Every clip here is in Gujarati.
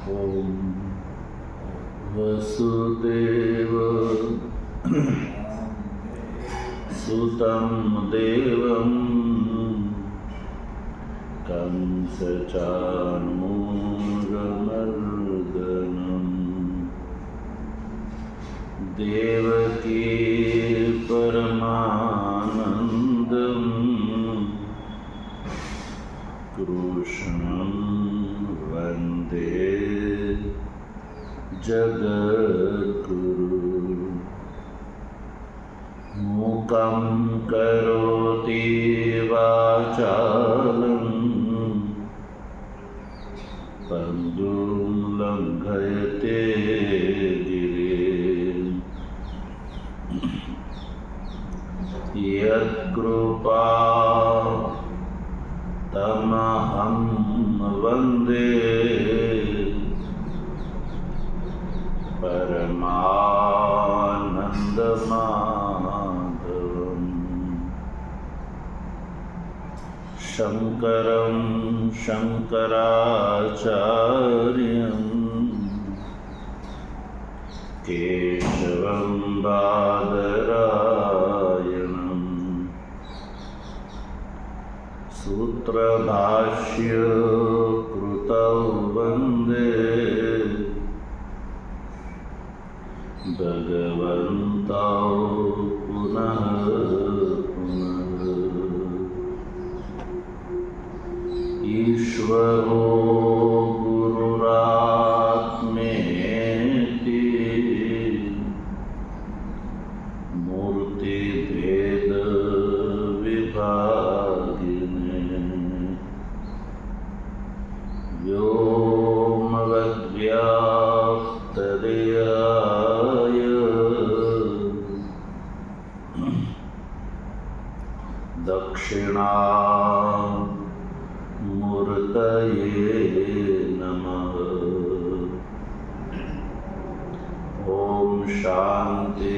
ॐ वसुदेव सुतं देवं कंसचाणूरमर्दनं देवकी परमानन्दं कृष्णं वन्दे जगद्गुरु। मूकं करोति वाचालं पङ्गुं लङ्घयते गिरिं यत्कृपा तमहं वन्दे परमानन्दमाधवम्। शङ्करं शङ्कराचार्यं केशवं बादरायणं सूत्रभाष्य कृतौ वन्दे भगवन्तौ पुनः पुनः। ईश्वरो गुरुरात्मेति मूर्तिभेदविभागिने व्योमवद्व्याप्तदेहाय दक्षिणामूर्तये नमः। ॐ शान्ति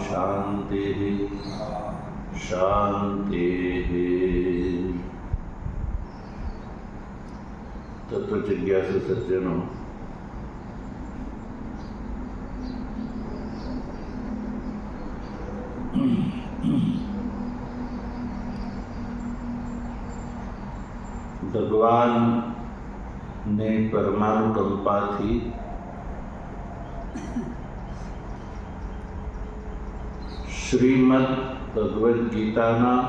शान्ति शान्तिः। तत्वजिज्ञासु सज्जनों, ભગવાન ને પરમાણુ કંપાથી શ્રીમદ ભગવદ્ ગીતાના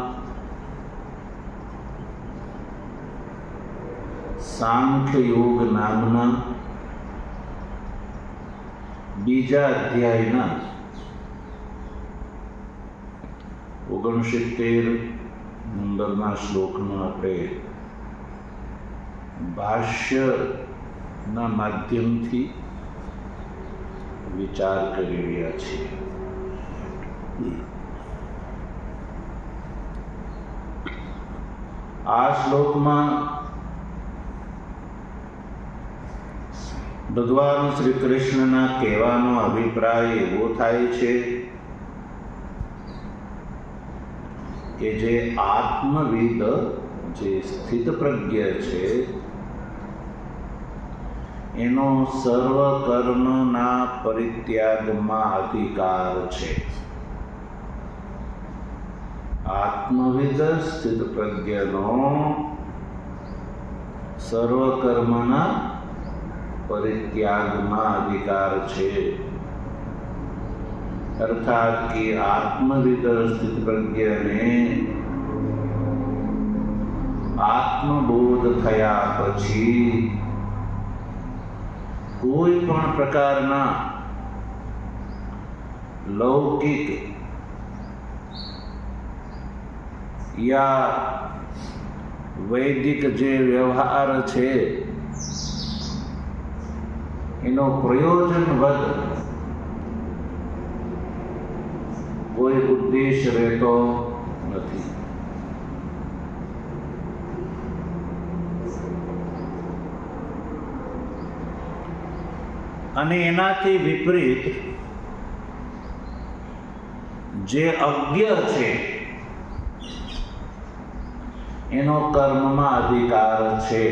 સાંખ્ય યોગ નામના બીજા અધ્યાયના 69 નંબરના શ્લોકનો આપણે ભાષ્યના માધ્યમથી વિચાર કરી રહ્યા છીએ. આ શ્લોકમાં ભગવાન શ્રી કૃષ્ણના કહેવાનો અભિપ્રાય એવો થાય છે કે જે આત્મવિદ, જે સ્થિત પ્રજ્ઞ છે, એનો સર્વ કર્મના પરિત્યાગમાં અધિકાર છે. આત્મવિદ સ્થિત પ્રજ્ઞનો સર્વ કર્મના પરિત્યાગમાં અધિકાર છે. અર્થાત કે આત્મવિદ સ્થિત પ્રજ્ઞને આત્મબોધ થયા પછી કોઈ પણ પ્રકારના લૌકિક યા વૈદિક જે વ્યવહાર છે એનો પ્રયોજનવદ કોઈ ઉદ્દેશ રહેતો નથી. અને એનાથી વિપરીત જે અજ્ઞ છે એનો કર્મમાં અધિકાર છે.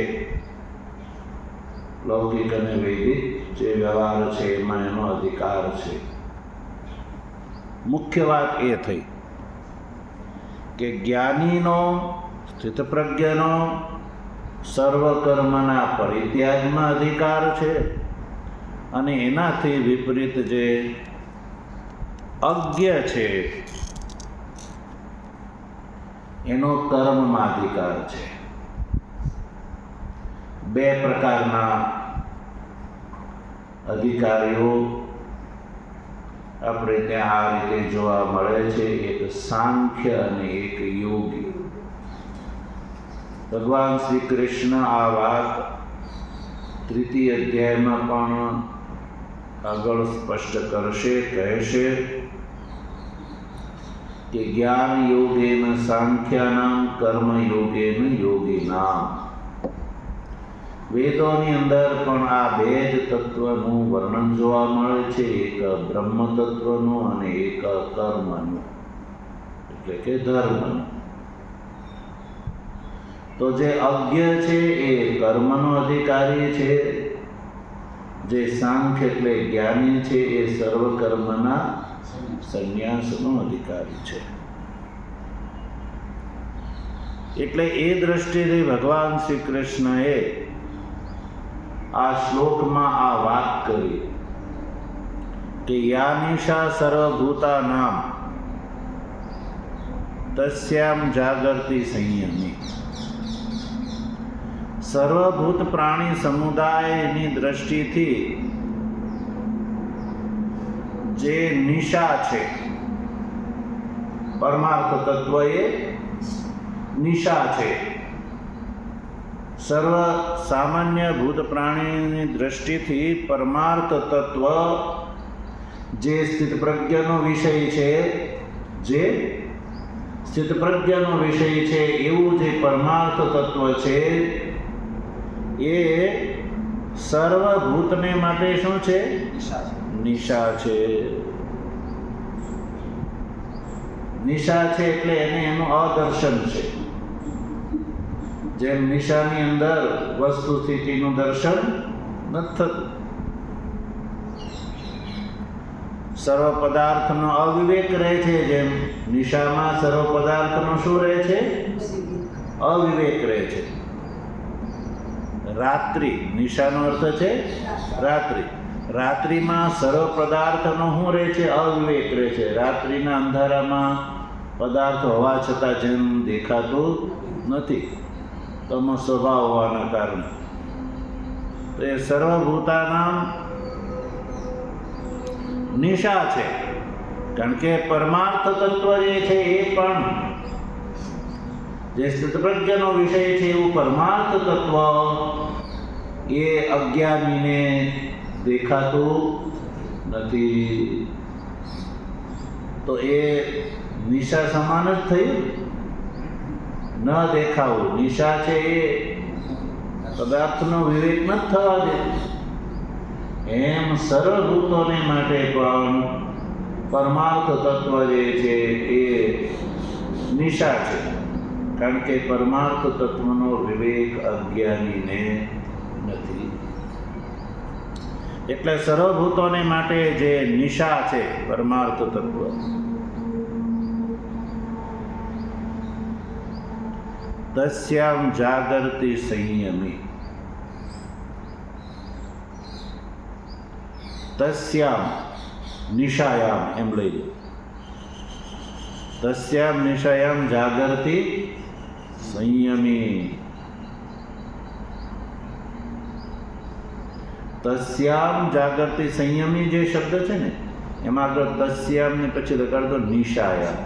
લૌકિક અને વૈદિક જે વ્યવહાર છે એમાં એનો અધિકાર છે. મુખ્ય વાત એ થઈ કે જ્ઞાનીનો, સ્થિતપ્રજ્ઞનો સર્વકર્મના પરિત્યાગમાં અધિકાર છે અને એનાથી વિપરીત જે અજ્ઞ છે એનો કર્મમાં અધિકાર છે. બે પ્રકારના અધિકારીઓ આપણે ત્યાં આ રીતે જોવા મળે છે, એક સાંખ્ય અને એક યોગી. ભગવાન શ્રી કૃષ્ણ આ વાત તૃતીય અધ્યાયમાં પણ આગળ સ્પષ્ટ કરશે, કહેશે કે જ્ઞાન યોગેન સાંખ્યાનામ કર્મ યોગેન યોગીનામ. વેદોની અંદર પણ આ બે જ તત્વનું વર્ણન જોવા મળે છે, એક બ્રહ્મ તત્વનું અને એક કર્મનું, એટલે કે ધર્મનું. તો જે અજ્ઞ છે એ કર્મનો અધિકારી છે, જે સાંખ્ય એટલે જ્ઞાની છે એ સર્વ કર્મના સંન્યાસનો અધિકારી છે. એટલે એ દ્રષ્ટિથી ભગવાન શ્રી કૃષ્ણએ આ શ્લોકમાં આ વાત કરી કે યાનિશા સર્વભૂતાનામ તસ્યામ જાગર્તિ સંયમી. સર્વભૂત પ્રાણી સમુદાયની દ્રષ્ટિથી જે નિશા છે, પરમાર્થ તત્વ એ નિશા છે. સર્વ સામાન્ય ભૂત પ્રાણીની દ્રષ્ટિથી પરમાર્થ તત્વ જે સ્થિતપ્રજ્ઞનો વિષય છે, જે સ્થિતપ્રજ્ઞનો વિષય છે એવું જે પરમાર્થ તત્વ છે એ સર્વભૂતને માટે શું છે? નિશા છે. નિશા છે એટલે એને એનું અદર્શન છે. જેમ નિશાની અંદર વસ્તુ સ્થિતિનું દર્શન નથી થતું, સર્વ પદાર્થનો અવિવેક રહે છે, જેમ નિશામાં સર્વ પદાર્થનો શું રહે છે? અવિવેક રહે છે. રાત્રિ, નિશાનો અર્થ છે રાત્રિ. રાત્રિમાં સર્વ પદાર્થનો શું રહે છે? અવિવેક રહે છે. રાત્રિના અંધારામાં પદાર્થ હોવા છતાં જેમ દેખાતું નથી, તમો સ્વભાવ હોવાના કારણે. તો એ સર્વભૂતાનામ નિશા છે, કારણ કે પરમાર્થ તત્વ જે છે એ પણ જે સ્થિતપ્રજ્ઞનો વિષય છે એવું પરમાર્થ તત્વ એ અજ્ઞાનીને દેખાતું નથી. તો એ નિશા સમાન જ થયું. ન દેખાવું નિશા છે એ પદાર્થનો વિવેક ન થવા દે. એમ સર્વભૂતોને માટે પણ પરમાર્થ તત્વ જે છે એ નિશા છે, કારણ કે પરમાર્થ તત્વનો વિવેક અજ્ઞાનીને નથી. એટલે સર્વભૂતોને માટે જે નિશા છે પરમાર્થ તત્વ, તસ્યામ જાગર્તિ સંયમી. તસ્યામ નિશાયામ એમ લઈ લો. તસ્યામ નિશાયામ જાગર્તિ સંયમી. તસ્યામ જાગર્તિ સંયમી જે શબ્દ છે ને એમાં આગળ તસ્યામ ને પછી લગાડ દો નિશાયામ,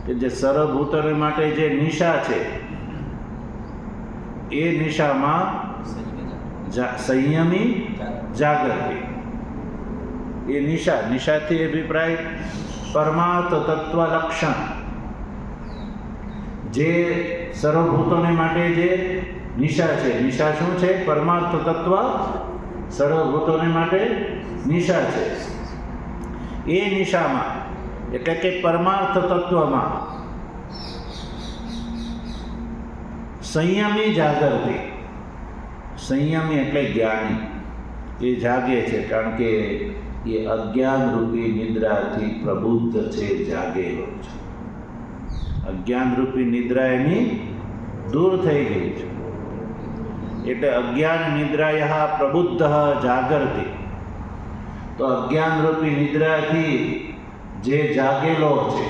કે જે સર્વભૂતોને માટે જે નિશા છે એ નિશામાં સંયમી જાગૃતિ. એ નિશાથી અભિપ્રાય પરમાર્થ તત્વ લક્ષણ, જે સર્વભૂતોને માટે જે નિશા છે. નિશા શું છે? પરમાર્થ તત્વ સર્વભૂતોને માટે નિશા છે. એ નિશામાં એટલે કે પરમાર્થ તત્વમાં સંયમી જાગૃતિ. સંયમી એટલે જ્ઞાની, એ જાગે છે, કારણ કે એ અજ્ઞાન રૂપી નિદ્રાથી પ્રબુદ્ધ છે, જાગેલો છે. અજ્ઞાન રૂપી નિદ્રા એની દૂર થઈ ગઈ છે, એટલે અજ્ઞાન નિદ્રાયા પ્રબુદ્ધ જાગરતિ. તો અજ્ઞાન રૂપી નિદ્રાથી જે જાગેલો છે,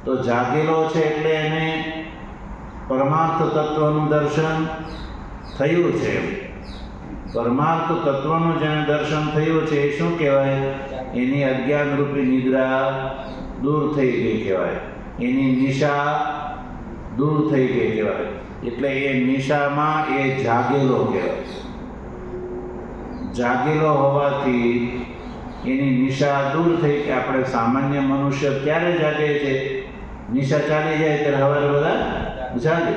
તો જાગેલો છે એટલે એને પરમાર્થ તત્વનું દર્શન થયું છે. પરમાર્થ તત્વનું જેને દર્શન થયું છે એ શું કહેવાય? એની અજ્ઞાન રૂપી નિદ્રા દૂર થઈ ગઈ કહેવાય, એની નિશા દૂર થઈ ગઈ કહેવાય. એટલે એ નિશામાં એ જાગેલો કહેવાય. જાગેલો હોવાથી એની નિશા દૂર થઈ. કે આપણે સામાન્ય મનુષ્ય ક્યારે જાગે છે? નિશા ચાલી જાય ત્યારે હવે બધા જાગે.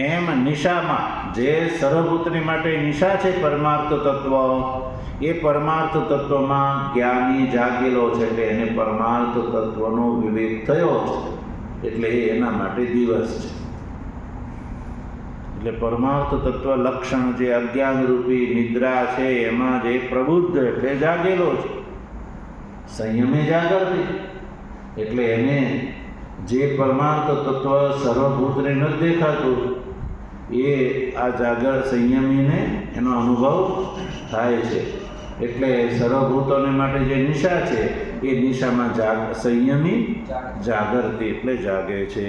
એમ નિશામાં જે સર્વભૂતની માટે નિશા છે પરમાર્થ તત્વ, એ પરમાર્થ તત્વમાં જ્ઞાની જાગેલો છે, એટલે એને પરમાર્થ તત્વનો વિવેક થયો છે, એટલે એ એના માટે દિવસ છે. એટલે પરમાર્થ તત્વ લક્ષણ જે અજ્ઞાન રૂપી નિદ્રા છે એમાં જે પ્રબુદ્ધ એટલે જાગેલો છે, સંયમે જાગૃતિ. એટલે એને જે પરમાર્થ તત્વ સર્વભૂતને નથી દેખાતું એ આ જાગર સંયમીને એનો અનુભવ થાય છે. એટલે સર્વભૂતોને માટે જે નિશા છે એ નિશામાં સંયમી જાગૃતિ એટલે જાગે છે.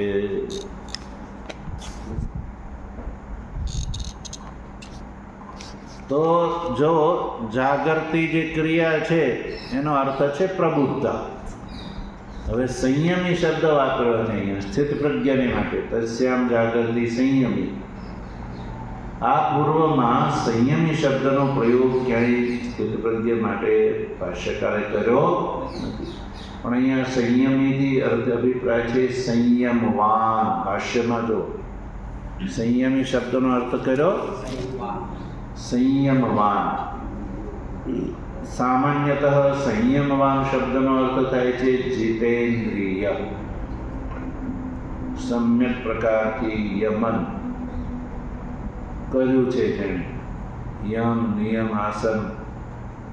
તો જો જાગૃતિ જે ક્રિયા છે એનો અર્થ છે પ્રબુદ્ધતા. હવે સંયમી શબ્દ વાપર્યો છે અહીંયા સ્થિત પ્રજ્ઞાની માટે, તસ્યામ જાગૃતિ સંયમી. આ પૂર્વમાં સંયમી શબ્દનો પ્રયોગ ક્યાંય સ્થિત પ્રજ્ઞ માટે ભાષ્યકારે કર્યો નથી, પણ અહીંયા સંયમીથી અર્થ અભિપ્રાય છે સંયમવાન. ભાષ્યમાં જો સંયમી શબ્દનો અર્થ કર્યો સંયમવાન. સામાન્યતઃ સંયમવાન શબ્દનો અર્થ થાય છે જીતેન્દ્રિય. સમ્યક પ્રકારથી યમન કર્યું છે જેણે, યમ નિયમ આસન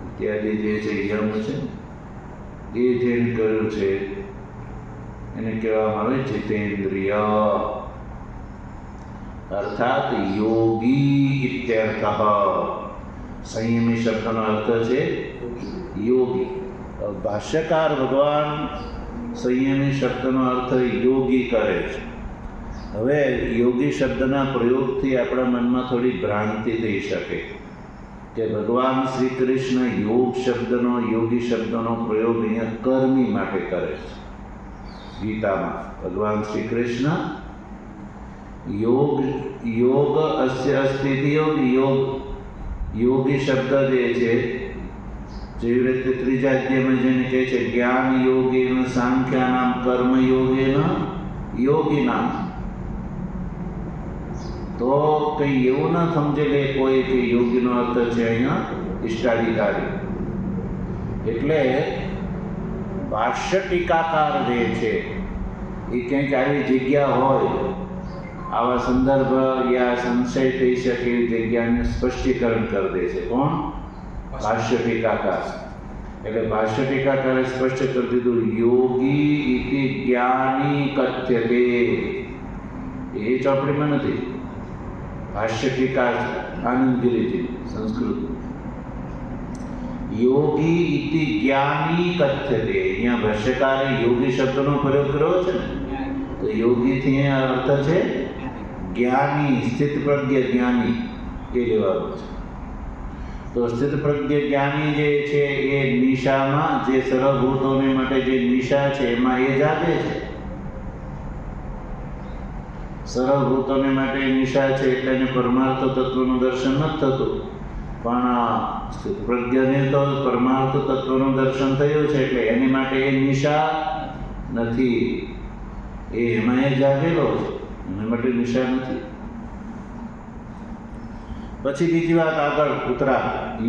ઇત્યાદિ જે છે યમ છે એ જેને કર્યું છે એને કહેવામાં આવે જીતેન્દ્રિય, અર્થાત યોગી ઇત્યર્થઃ. સંયમી શબ્દનો અર્થ છે યોગી. ભાષ્યકાર ભગવાન સંયમી શબ્દનો અર્થ યોગી કરે છે. હવે યોગી શબ્દના પ્રયોગથી આપણા મનમાં થોડી ભ્રાંતિ થઈ શકે કે ભગવાન શ્રી કૃષ્ણ યોગ શબ્દનો યોગી શબ્દનો પ્રયોગ અહીંયા કર્મી માટે કરે છે. ગીતામાં ભગવાન શ્રી કૃષ્ણ યોગ અસ્ય અસ્તિતિ યોગ યોગી શબ્દ જે છે, જેવી રીતે ત્રીજા અધ્યાયમાં જેને કહે છે જ્ઞાન યોગેન સાંખ્યાનામ કર્મ યોગેન યોગીનામ. તો કંઈ એવું ન સમજે લે કોઈ કે યોગીનો અર્થ છે અહીંયા ઇષ્ટાધિકારી. એટલે ભાષ્ય ટીકાકાર જે છે એ કંઈક આવી જગ્યા હોય, આવા સંદર્ભ યા સંશય થઈ શકે એવી જગ્યાને સ્પષ્ટીકરણ કરી દે છે. કોણ? ભાષ્ય ટીકાકાર. એટલે ભાષ્ય ટીકાકારે સ્પષ્ટ કરી દીધું યોગી ઇતિ જ્ઞાની કથ્યતે. એ ચોપડીમાં નથી, ભાષ્ય ટીકા આનંદગીરીજી સંસ્કૃત. યોગી ઇતિ જ્ઞાની કથ્યતે. અહીંયા ભાષ્યકારે યોગી શબ્દનો પ્રયોગ કર્યો છે ને, તો યોગીથી અહીંયા અર્થ છે જ્ઞાની, સ્થિત પ્રજ્ઞ જ્ઞાની એ લેવાનું છે. તો સ્થિત પ્રજ્ઞ જ્ઞાની જે છે એ નિશામાં, જે સર્વભૂતોને માટે જે નિશા છે એમાં એ જાગે છે. સર્વભૂતોને માટે નિશા છે એટલે એને પરમાર્થ તત્વનું દર્શન નથી થતું, પણ સ્થિત પ્રજ્ઞને તો પરમાર્થ તત્વનું દર્શન થયું છે એટલે એની માટે એ નિશા નથી. એ એમાં એ જાગેલો છે, એના માટે નિશા નથી. પછી બીજી વાત આગળ ઉતરા,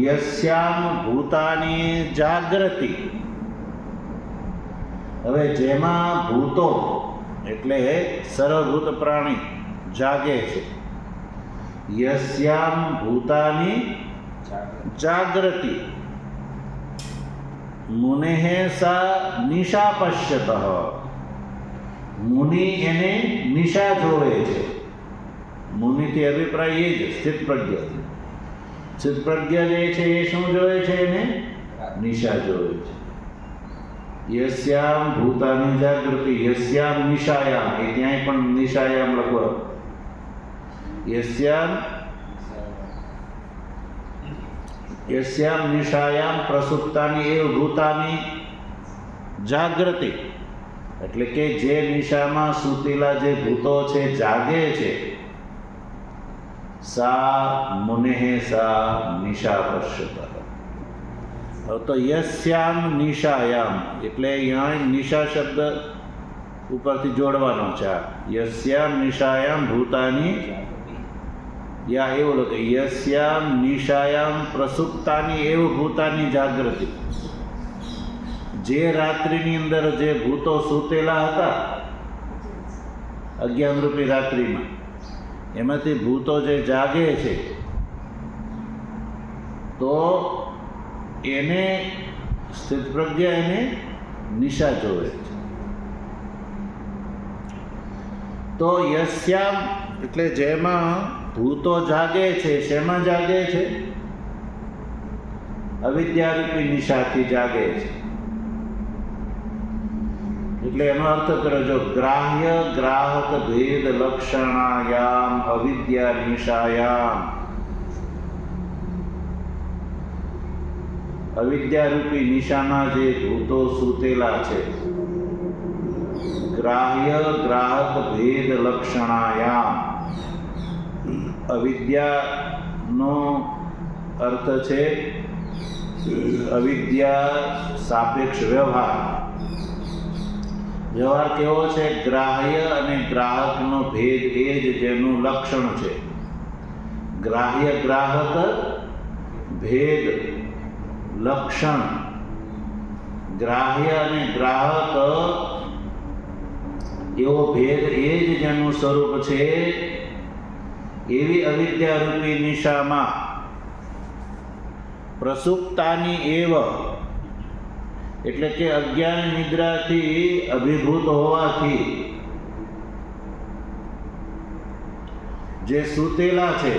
યસ્યામ ભૂતાની જાગૃતિ. હવે જેમાં ભૂતો એટલે સર્વભૂત પ્રાણી જાગે છે, યસ્યામ ભૂતાની જાગૃતિ મુનેઃ સા નિશા પશ્યતઃ. મુનિ એને નિશા જોવે છે. મુનિથી અભિપ્રાય એ જ સ્થિત પ્રજ્ઞ. સ્થિત પ્રજ્ઞ જે છે એ શું જોવે છે? એને નિશા જોવે છે. યસ્યામ ભૂતાની જાગૃતિ યસ્યામ નિશાયામ, એ ત્યાંય પણ નિશાયામ લખો. યસ્યામ નિશાયામ પ્રસુપ્તાની એવ ભૂતાની જાગૃતિ, એટલે કે જે નિશામાં સૂતેલા જે ભૂતો છે જાગે છે. સા મુનેઃ સા નિશા પશ્યતઃ. તો યસ્યામ નિશાયામ એટલે અહીંયા નિશા શબ્દ ઉપરથી જોડવાનો છે. યસ્યામ નિશાયામ ભૂતાની, યા એવું લખે યસ્યામ નિશાયામ પ્રસુપ્તાની એવ ભૂતાની જાગૃતિ. જે રાત્રિની અંદર જે ભૂતો સૂતેલા હતા અજ્ઞાનરૂપી રાત્રિમાં, એમાંથી ભૂતો જે જાગે છે તો એને સ્થિત પ્રજ્ઞા એને નિશા જોવે છે. તો યસ્યામ એટલે જેમાં ભૂતો જાગે છે, શેમાં જાગે છે? અવિદ્યારૂપી નિશાથી જાગે છે. એટલે એનો અર્થ કરો, જો ગ્રાહ્ય ગ્રાહક ભેદ લક્ષણાયામ અવિદ્યા નિશાયામ, અવિદ્યારૂપી નિશામાં જે ભૂતો સૂતેલા છે, ગ્રાહ્ય ગ્રાહક ભેદ લક્ષણાયામ, અવિદ્યાનો અર્થ છે અવિદ્યા સાપેક્ષ વ્યવહાર. વ્યવહાર કેવો છે? ગ્રાહ્ય અને ગ્રાહકનો ભેદ એ જ જેનું લક્ષણ છે. ગ્રાહ્ય ગ્રાહક ભેદ લક્ષણ, ગ્રાહ્ય અને ગ્રાહક એવો ભેદ એ જ જેનું સ્વરૂપ છે. એવી અવિદ્યારૂપી નિશામાં પ્રસુપ્તાની એવ એટલે કે અજ્ઞાન નિદ્રાથી અભિભૂત હોવાથી જે સૂતેલા છે,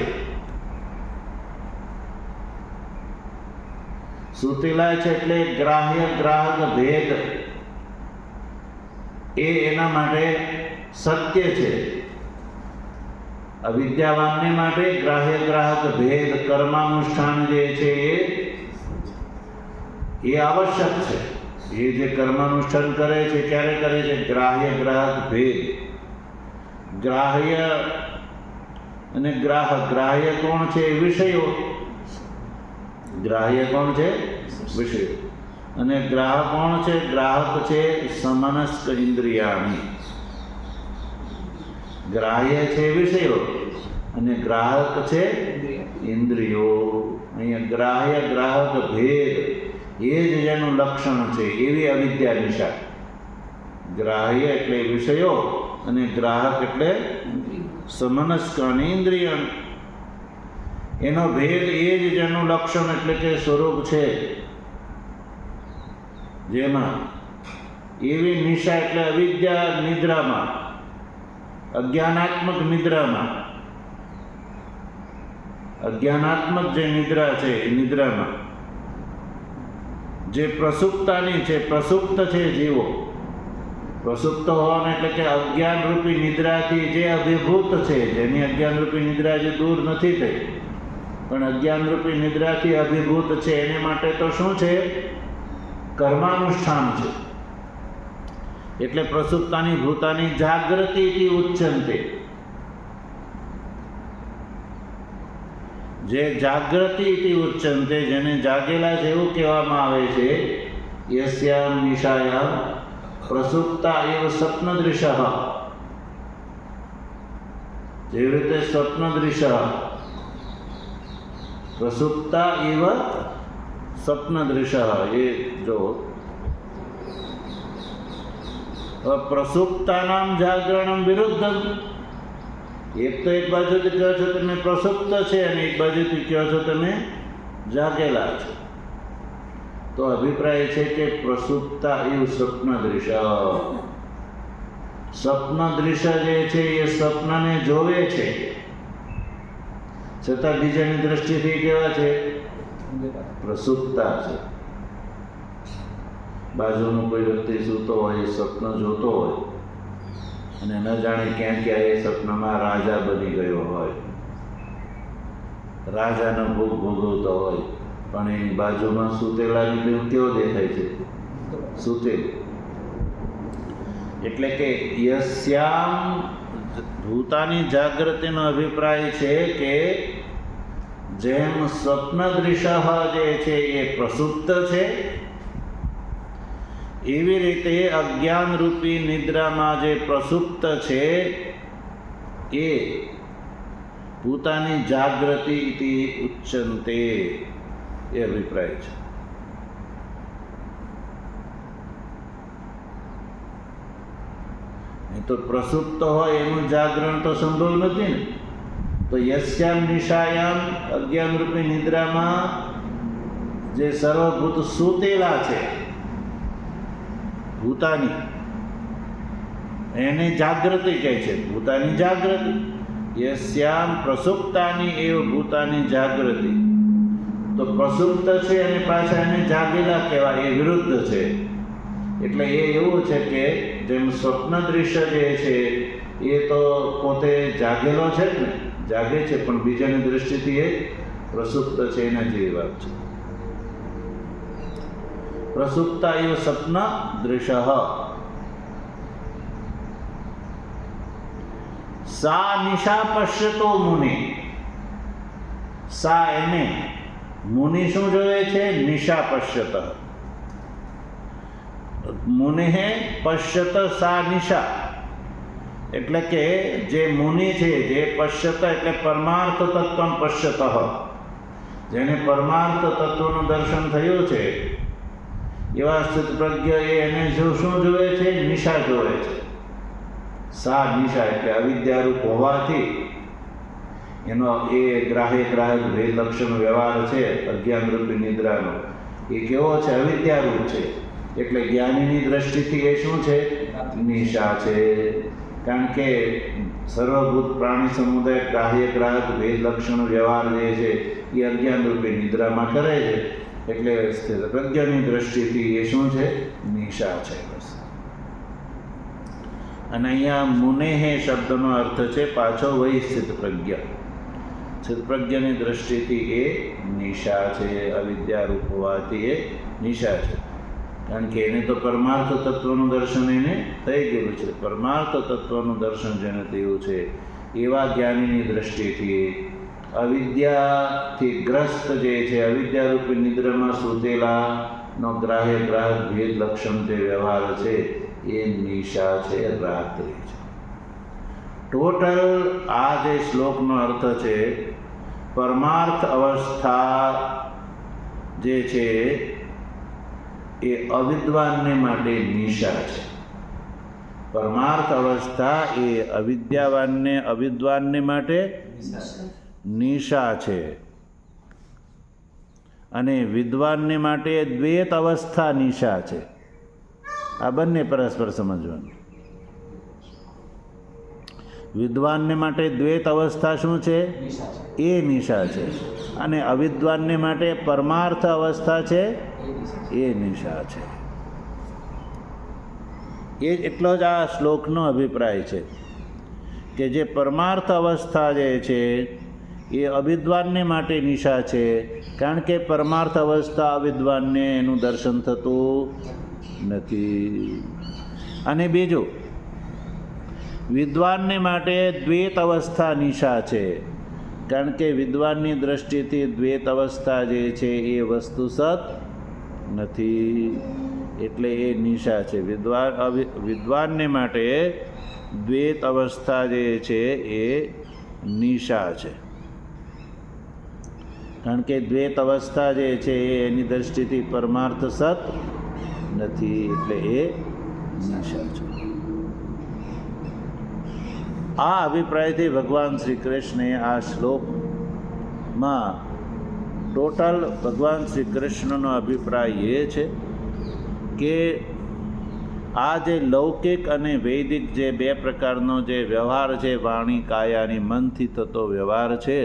સૂતેલા છે એટલે ગ્રાહ્ય ગ્રાહક ભેદ એ એના માટે સત્ય છે. અવિદ્યાવાનને માટે ગ્રાહ્ય ગ્રાહક ભેદ કર્માનુષ્ઠાન જે છે એ આવશ્યક છે. એ જે કર્માનુષ્ઠાન કરે છે ક્યારે કરે છે? ગ્રાહ્ય ગ્રાહક ભેદ. ગ્રાહ્ય અને ગ્રાહક, ગ્રાહ્ય કોણ છે? વિષયો. ગ્રાહ્ય કોણ છે? વિષયો. અને ગ્રાહક કોણ છે? ગ્રાહક છે સમનસ્ક ઇન્દ્રિયાણી. ગ્રાહ્ય છે વિષયો અને ગ્રાહક છે ઇન્દ્રિયો. અહીંયા ગ્રાહ્ય ગ્રાહક ભેદ એ જ જેનું લક્ષણ છે એવી અવિદ્યા નિશા. ગ્રાહ્ય એટલે વિષયો અને ગ્રાહક એટલે સમનસ્ક અને ઇન્દ્રિય. એનો ભેદ એ જ જેનું લક્ષણ એટલે કે સ્વરૂપ છે. જેમાં એવી નિશા એટલે અવિદ્યા નિદ્રામાં, અજ્ઞાનાત્મક નિદ્રામાં, અજ્ઞાનાત્મક જે નિદ્રા છે એ નિદ્રામાં જે પ્રસુપ્તાની છે, પ્રસુપ્ત છે જીવો, પ્રસુપ્ત હોવાને એટલે કે અજ્ઞાનરૂપી નિદ્રાથી જે અભિભૂત છે, જેની અજ્ઞાનરૂપી નિદ્રા જે દૂર નથી થઈ પણ અજ્ઞાનરૂપી નિદ્રાથી અભિભૂત છે, એને માટે તો શું છે? કર્માનુષ્ઠાન છે. એટલે પ્રસુપ્તાની ભૂતાની જાગૃતિથી ઉચ્ચંતે, જે જાગૃતિથી ઉચ્ચંતે, જેને જાગેલા છે એવું કહેવામાં આવે છે. યસ્યામ નિશાયામ પ્રસુપ્તા એવ સ્વપ્નદૃશઃ. જેવી રીતે સ્વપ્નદૃશઃ પ્રસુપ્તા એવ સ્વપ્નદૃશઃ. એ જો પ્રસુપ્તાનામ જાગરણમ વિરુદ્ધમ, એક તો એક બાજુથી કહો છો તમે પ્રસુપ્ત છે અને એક બાજુથી કહો છો તમે જાગેલા છો. તો અભિપ્રાય છે કે પ્રસુપ્તા એવું સ્વપ્ન દૃશ્ય. સ્વપ્ન દૃશ્ય જે છે એ સ્વપ્નને જોવે છે, છતાં બીજાની દ્રષ્ટિથી કેવા છે? પ્રસુપ્તા છે. બાજુનો કોઈ વ્યક્તિ સૂતો હોય, સ્વપ્ન જોતો હોય અને ન જાણે ક્યાં ક્યાં એ સ્વપ્નમાં રાજા બની ગયો હોય, રાજાનો ભોગ ભોગવતો હોય, પણ એની બાજુમાં સૂતેલા કેવો દેખાય છે? સૂતેલું. એટલે કે યસ્યામ ભૂતાની જાગૃતિનો અભિપ્રાય છે કે જેમ સ્વપ્ન દૃશ્ય જે છે એ પ્રસુપ્ત છે, એવી રીતે અજ્ઞાન રૂપી નિદ્રામાં જે પ્રસુપ્ત છે એ ભૂતાની જાગૃતિ ઇતિ ઉચ્યન્તે, એ અભિપ્રાય છે. તો પ્રસુપ્ત હોય એનું જાગરણ તો સંભવ નથી ને. તો યસ્યામ નિશાયામ અજ્ઞાન રૂપી નિદ્રામાં જે સર્વભૂત સૂતેલા છે ભૂતાની, એને જાગૃતિ કહે છે. ભૂતાની જાગૃતિ. યસ્યામ પ્રસુપ્તાની એવ ભૂતાની જાગૃતિ. તો પ્રસુપ્ત છે અને પાછા એને જાગેલા કહેવાય, એ વિરુદ્ધ છે. એટલે એ એવું છે કે જેમ સ્વપ્ન દૃશ્ય જે છે એ તો પોતે જાગેલો છે જ ને, જાગે છે, પણ બીજાની દ્રષ્ટિથી એ પ્રસુપ્ત છે, એના જેવી વાત છે. પ્રસુપ્તા એવ સ્વપ્ન દૃશ્ય. સા નિશા પશ્યતો મુનિ. સા એને, મુનિ શું જોવે છે? નિશા પશ્યત. મુનિ પશ્યત સા નિશા. એટલે કે જે મુનિ છે, જે પશ્યત એટલે પરમાર્થ તત્વ પશ્યત, જેને પરમાર્થ તત્વનું દર્શન થયું છે એવા સ્થિત પ્રજ્ઞ એને શું જોવે છે? નિશા જોવે છે. સા નિશા એટલે અવિદ્યારૂપ હોવાથી એનો એ ગ્રાહક ભેદ લક્ષણ વ્યવહાર છે અજ્ઞાન રૂપી નિદ્રાનો, એ કેવો છે? અવિદ્યારૂપ છે. એટલે જ્ઞાનીની દ્રષ્ટિથી એ શું છે? નિશા છે. કારણ કે સર્વભૂત પ્રાણી સમુદાય ગ્રાહક ભેદ લક્ષણ વ્યવહાર જે છે એ અજ્ઞાન રૂપી નિદ્રામાં કરે છે. એટલે સ્થિત પ્રજ્ઞની દ્રષ્ટિથી એ શું છે? નિશા છે. બસ. અને અહીંયા મુનેહે શબ્દનો અર્થ છે પાછો વહી સ્થિત પ્રજ્ઞ. સ્થિત પ્રજ્ઞની દ્રષ્ટિથી એ નિશા છે, અવિદ્યારૂપ હોવાથી એ નિશા છે. કારણ કે એને તો પરમાર્થ તત્વનું દર્શન એને થઈ ગયેલું છે. પરમાર્થ તત્વનું દર્શન જેને થયું છે એવા જ્ઞાનીની દ્રષ્ટિથી અવિદ્યાથી ગ્રસ્ત જે છે, અવિદ્યારૂપી નિદ્રામાં સૂતેલાનો ગ્રાહક ભેદ લક્ષણ જે વ્યવહાર છે એ નિશા છે, રાત્રિ છે. ટોટલ આ જે શ્લોકનો અર્થ છે, પરમાર્થ અવસ્થા જે છે એ અવિદ્વાનને માટે નિશા છે. પરમાર્થ અવસ્થા એ અવિદ્વાનને માટે નિશા છે, અને વિદ્વાનને માટે દ્વૈત અવસ્થા નિશા છે. આ બંને પરસ્પર સમજવાનું. વિદ્વાનને માટે દ્વૈત અવસ્થા શું છે? એ નિશા છે. અને અવિદ્વાનને માટે પરમાર્થ અવસ્થા છે એ નિશા છે. એ એટલો જ આ શ્લોકનો અભિપ્રાય છે કે જે પરમાર્થ અવસ્થા જે છે એ અવિદ્વાનને માટે નિશા છે, કારણ કે પરમાર્થ અવસ્થા અવિદ્વાનને એનું દર્શન થતું નથી. અને બીજું, વિદ્વાનને માટે દ્વૈત અવસ્થા નિશા છે, કારણ કે વિદ્વાનની દ્રષ્ટિથી દ્વૈત અવસ્થા જે છે એ વસ્તુ સત નથી, એટલે એ નિશા છે. વિદ્વાનને માટે દ્વૈત અવસ્થા જે છે એ નિશા છે, કારણ કે દ્વૈત અવસ્થા જે છે એ એની દ્રષ્ટિથી પરમાર્થ સત નથી, એટલે એ નિશા છે. આ અભિપ્રાયથી ભગવાન શ્રી કૃષ્ણે આ શ્લોકમાં ટોટલ ભગવાન શ્રી કૃષ્ણનો અભિપ્રાય એ છે કે આ જે લૌકિક અને વૈદિક જે બે પ્રકારનો જે વ્યવહાર છે, વાણી કાયાની મનથી થતો વ્યવહાર છે,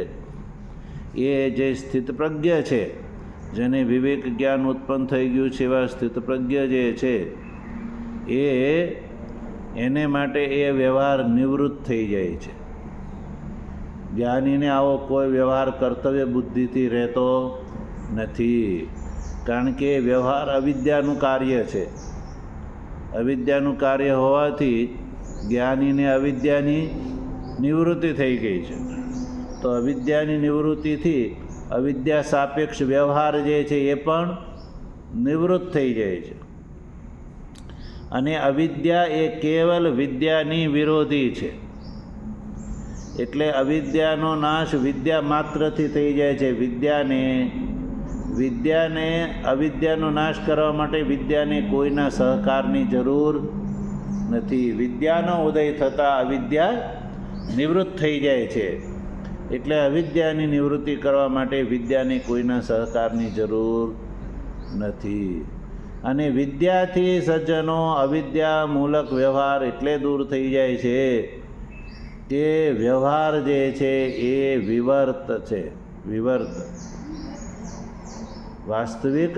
એ જે સ્થિતપ્રજ્ઞ છે, જેને વિવેક જ્ઞાન ઉત્પન્ન થઈ ગયું છે, એવા સ્થિતપ્રજ્ઞ જે છે એને માટે એ વ્યવહાર નિવૃત્ત થઈ જાય છે. જ્ઞાનીને આવો કોઈ વ્યવહાર કર્તવ્ય બુદ્ધિથી રહેતો નથી, કારણ કે વ્યવહાર અવિદ્યાનું કાર્ય છે. અવિદ્યાનું કાર્ય હોવાથી જ્ઞાનીને અવિદ્યાની નિવૃત્તિ થઈ ગઈ છે. તો અવિદ્યાની નિવૃત્તિથી અવિદ્યા સાપેક્ષ વ્યવહાર જે છે એ પણ નિવૃત્ત થઈ જાય છે. અને અવિદ્યા એ કેવલ વિદ્યાની વિરોધી છે. એટલે અવિદ્યાનો નાશ વિદ્યા માત્રથી થઈ જાય છે. અવિદ્યાનો નાશ કરવા માટે વિદ્યાને કોઈના સહકારની જરૂર નથી. વિદ્યાનો ઉદય થતાં અવિદ્યા નિવૃત્ત થઈ જાય છે. એટલે અવિદ્યાની નિવૃત્તિ કરવા માટે વિદ્યાને કોઈના સહકારની જરૂર નથી. અને વિદ્યાથી સજ્જનો અવિદ્યા મૂલક વ્યવહાર એટલે દૂર થઈ જાય છે કે વ્યવહાર જે છે એ વિવર્ત છે. વિવર્ત વાસ્તવિક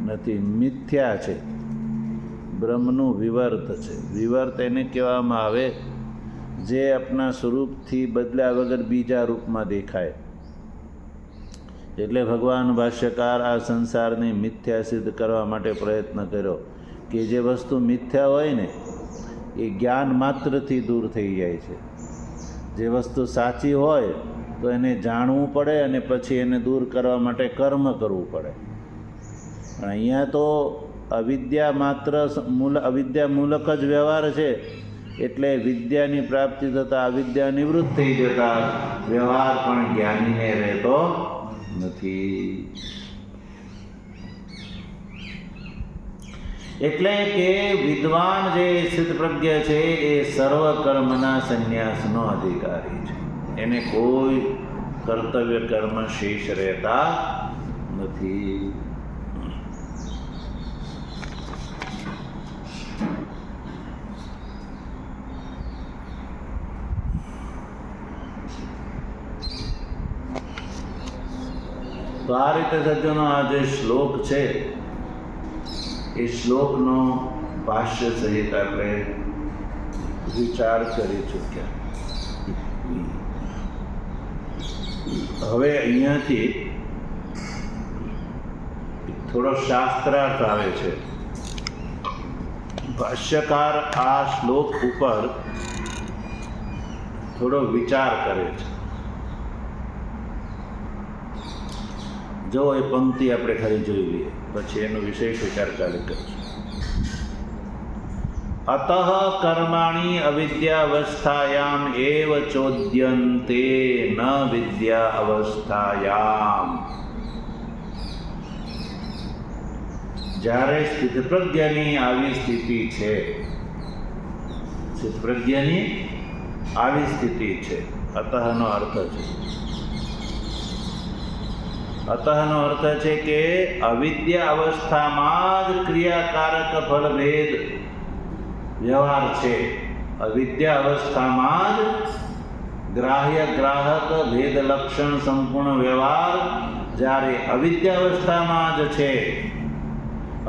નથી, મિથ્યા છે. બ્રહ્મનું વિવર્ત છે. વિવર્ત એને કહેવામાં આવે જે આપણા સ્વરૂપથી બદલ્યા વગર બીજા રૂપમાં દેખાય. એટલે ભગવાન ભાષ્યકાર આ સંસારને મિથ્યા સિદ્ધ કરવા માટે પ્રયત્ન કર્યો કે જે વસ્તુ મિથ્યા હોય ને એ જ્ઞાન માત્રથી દૂર થઈ જાય છે. જે વસ્તુ સાચી હોય તો એને જાણવું પડે અને પછી એને દૂર કરવા માટે કર્મ કરવું પડે. પણ અહીંયા તો અવિદ્યા માત્ર અવિદ્યા મૂલક જ વ્યવહાર છે. એટલે વિદ્યાની પ્રાપ્તિ થતાં અવિદ્યા નિવૃત્ત થઈ જતાં વ્યવહાર પણ જ્ઞાનીને રહેતો નથી. એટલે કે વિદ્વાન જે સ્થિતપ્રજ્ઞ છે એ સર્વ કર્મના સંન્યાસનો અધિકારી છે. એને કોઈ કર્તવ્ય કર્મ શેષ રહેતા નથી. તો આ રીતે સજ્જનો આ જે શ્લોક છે એ શ્લોકનો ભાષ્ય સહિત આપણે વિચાર કરી ચૂક્યા. હવે અહીંયાથી થોડો શાસ્ત્રાર્થ આવે છે. ભાષ્યકાર આ શ્લોક ઉપર થોડો વિચાર કરે છે. જો એ પંક્તિ આપણે ખાલી જોઈ લઈએ, પછી એનો વિશેષ વિચાર કાલે કરીશું. અતઃ કર્માણિ અવિદ્યાવસ્થાયામ એવ ચોદ્યન્તે ન વિદ્યા અવસ્થાયામ. જ્યારે સ્થિતપ્રજ્ઞની આવી સ્થિતિ છે, સ્થિતપ્રજ્ઞની આવી સ્થિતિ છે. અતઃનો અર્થ છે, અતઃનો અર્થ છે કે અવિદ્યા અવસ્થામાં જ ક્રિયાકારક ફલભેદ વ્યવહાર છે. અવિદ્યા અવસ્થામાં જ ગ્રાહ્ય ગ્રાહક ભેદ લક્ષણ સંપૂર્ણ વ્યવહાર જ્યારે અવિદ્યા અવસ્થામાં જ છે.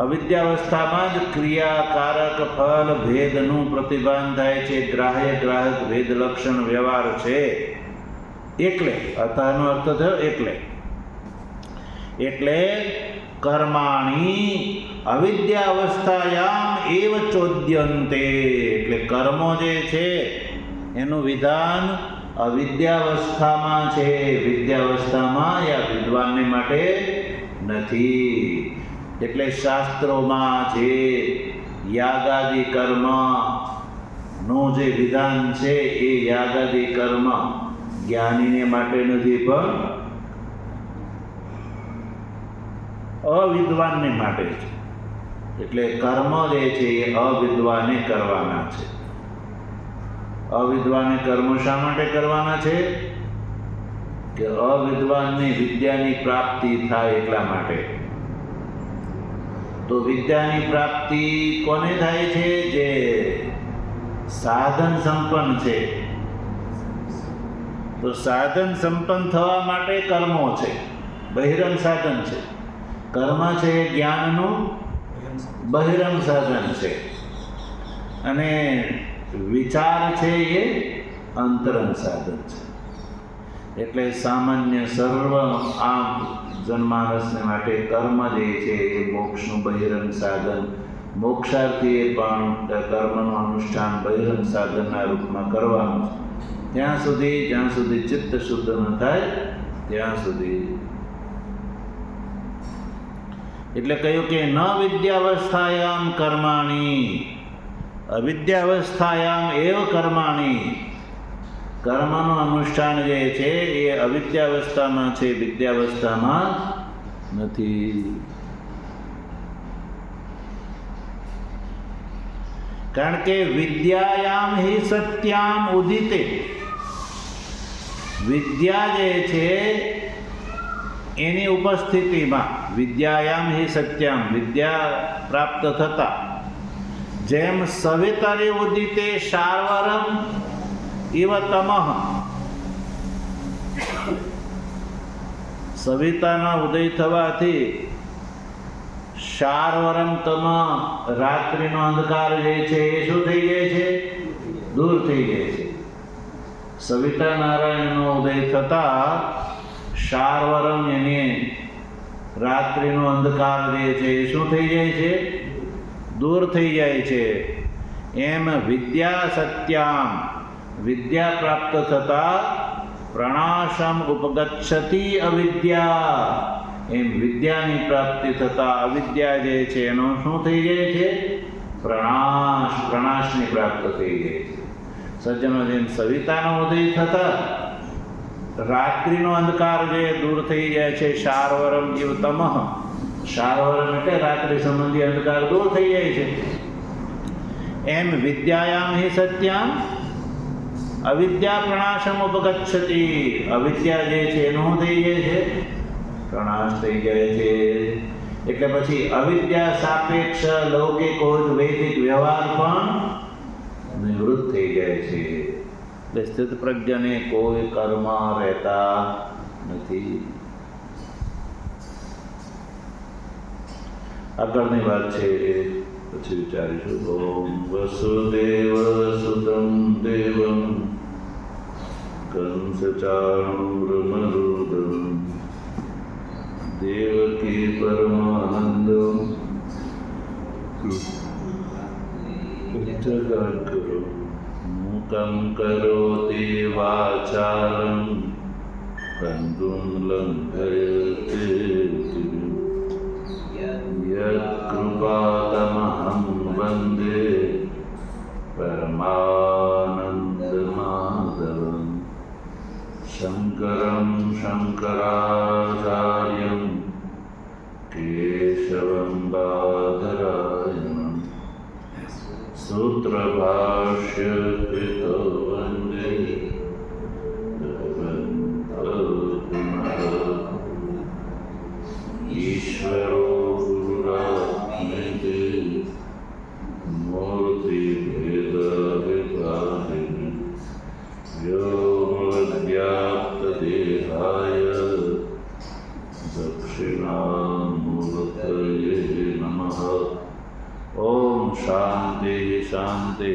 અવિદ્યાવસ્થામાં જ ક્રિયાકારક ફલ ભેદનું પ્રતિભાન થાય છે. ગ્રાહ્ય ગ્રાહક ભેદ લક્ષણ વ્યવહાર છે. એટલે અતઃનો અર્થ થયો એટલે કર્માણી અવિદ્યાવસ્થાયામ એવ ચોદ્યન્તે. એટલે કર્મો જે છે એનું વિધાન અવિદ્યાવસ્થામાં છે. વિદ્યાવસ્થામાં યા વિદ્વાનને માટે નથી. એટલે શાસ્ત્રોમાં જે યાગાદિ કર્મનું જે વિધાન છે એ યાગાદિ કર્મ જ્ઞાનીને માટે નથી, પણ અવિદ્વાનને માટે છે. એટલે કર્મ જે છે એ અવિદ્વાને કરવાના છે. અવિદ્વાને કર્મો શા માટે કરવાના છે? કે અવિદ્વાનની વિદ્યાની પ્રાપ્તિ થાય એટલા માટે. તો વિદ્યાની પ્રાપ્તિ કોને થાય છે? જે સાધન સંપન્ન છે. તો સાધન સંપન્ન થવા માટે કર્મો છે, બહિરંગ સાધન છે. કર્મ છે એ જ્ઞાનનું બહિરંગ સાધન છે, અને વિચાર છે એ અંતરંગ સાધન છે. એટલે સામાન્ય સર્વ આ જનમાનસને માટે કર્મ જે છે એ મોક્ષનું બહિરંગ સાધન, મોક્ષાર્થીએ પણ કર્મનું અનુષ્ઠાન બહિરંગ સાધનના રૂપમાં કરવાનું છે. જ્યાં સુધી ચિત્ત શુદ્ધ ન થાય ત્યાં સુધી. એટલે કહ્યું કે ન વિદ્યાવસ્થાયામ કર્માણી, અવિદ્યાવસ્થાયામ એવ કર્માણી. કર્મનું અનુષ્ઠાન જે છે એ અવિદ્યાવસ્થામાં છે, વિદ્યાવસ્થામાં નથી. કારણ કે વિદ્યાયામ હિ સત્યામ ઉદિતે, વિદ્યા જે છે એની ઉપસ્થિતિમાં, વિદ્યાયામ હિ સત્યામ, વિદ્યા પ્રાપ્ત થતા, જેમ સવિતરે ઉદિતે શાર્વરમ ઇવ તમઃ, સવિતાના ઉદય થવાથી શાર્વરમ તમ, રાત્રિનો અંધકાર જે છે એ શું થઈ જાય છે? દૂર થઈ જાય છે. સવિતા નારાયણનો ઉદય થતા શાર્વરમ, એની રાત્રિનો અંધકાર જે છે એ શું થઈ જાય છે? દૂર થઈ જાય છે. એમ વિદ્યા સત્યામ, વિદ્યા પ્રાપ્ત થતા પ્રણાશમ ઉપગચ્છતિ અવિદ્યા, એમ વિદ્યાની પ્રાપ્તિ થતા અવિદ્યા જે છે એનો શું થઈ જાય છે? પ્રણાશ, પ્રણાશની પ્રાપ્ત થઈ જાય છે. સજ્જનો, જેમ સવિતાનો ઉદય થતા રાત્રિનો અંધકાર જે દૂર થઈ જાય છે, શાર્વરમ ઇવ તમઃ, શાર્વરમ એટલે રાત્રિ સંબંધી અંધકાર દૂર થઈ જાય છે. એમ વિદ્યાયામ હિ સત્યામ અવિદ્યા પ્રણાશમ ઉપગચ્છતિ, અવિદ્યા જે છે એનું થઈ જાય છે? પ્રણાશ થઈ જાય છે. એટલે પછી અવિદ્યા સાપેક્ષ લૌકિક વૈદિક વ્યવહાર પણ નિવૃત્ત થઈ જાય છે. એટલે સ્થિત પ્રજ્ઞને કોઈ કર્મ રહેતા નથી. આગળની વાત છે એ પછી વિચારીશું. ઓમ વસુદેવ સુતં દેવં કંસચાણૂરમરુદં દેવકી પરમાનંદં જગદ્ગુરુ મૂકં કરોતિ વાચાલં પંગું લંઘયતે યત્કૃપાતમહં વંદે પરમાનંદમાધવં શંકરં શંકરાચાર્યં કેશવં બાદરાયણં સૂત્રભાષ્યકૃતો વંદે ઈશ્વરો ગુરુરાત્મેતિ મૂર્તિભેદવિભાગિની વ્યોમવ્યાપ્તદેહાય દક્ષિણામૂર્તયે નમઃ. ઓમ શાંતિ શાંતિ.